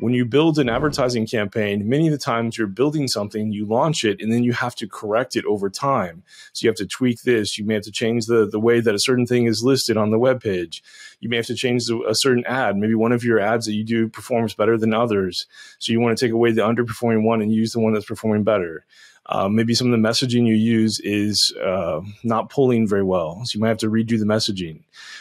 When you build an advertising campaign, many of the times you're building something, you launch it, and then you have to correct it over time. So you have to tweak this. You may have to change the way that a certain thing is listed on the web page. You may have to change a certain ad. Maybe one of your ads that you do performs better than others. So you want to take away the underperforming one and use the one that's performing better. Maybe some of the messaging you use is not pulling very well. So you might have to redo the messaging.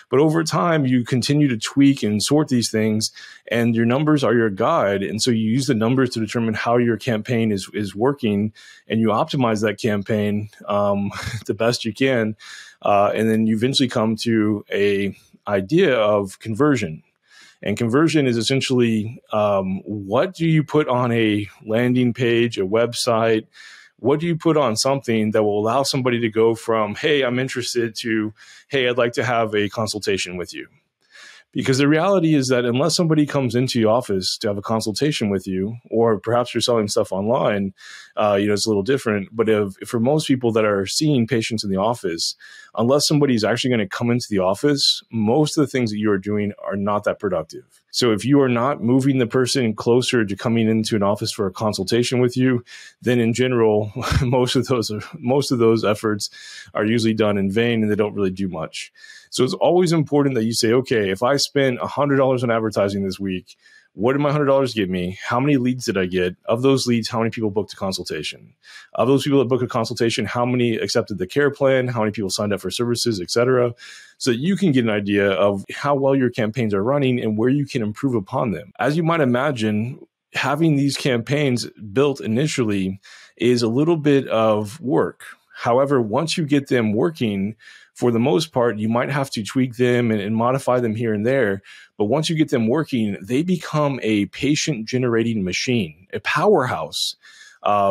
But over time, you continue to tweak and sort these things, and your numbers are your guide. And so you use the numbers to determine how your campaign is working, and you optimize that campaign the best you can. And then you eventually come to a idea of conversion. And conversion is essentially what do you put on a landing page, a website? What do you put on something that will allow somebody to go from, hey, I'm interested to, hey, I'd like to have a consultation with you? Because the reality is that unless somebody comes into your office to have a consultation with you, or perhaps you're selling stuff online, it's a little different. But if for most people that are seeing patients in the office, unless somebody's actually going to come into the office, most of the things that you are doing are not that productive. So if you are not moving the person closer to coming into an office for a consultation with you, then in general, most of those efforts are usually done in vain and they don't really do much. So it's always important that you say, okay, if I spend $100 on advertising this week, what did my $100 get me? How many leads did I get? Of those leads, how many people booked a consultation? Of those people that booked a consultation, how many accepted the care plan? How many people signed up for services, et cetera? So that you can get an idea of how well your campaigns are running and where you can improve upon them. As you might imagine, having these campaigns built initially is a little bit of work. However, once you get them working, for the most part, you might have to tweak them and modify them here and there. But once you get them working, they become a patient-generating machine, a powerhouse,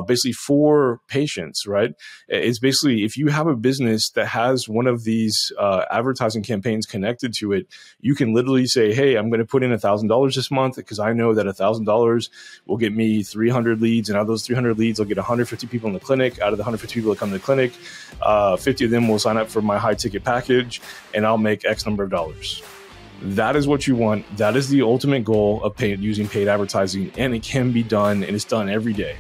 basically for patients, right? It's basically, if you have a business that has one of these advertising campaigns connected to it, you can literally say, hey, I'm going to put in $1,000 this month because I know that $1,000 will get me 300 leads. And out of those 300 leads, I'll get 150 people in the clinic. Out of the 150 people that come to the clinic, 50 of them will sign up for my high ticket package and I'll make X number of dollars. That is what you want. That is the ultimate goal of using paid advertising. And it can be done, and it's done every day.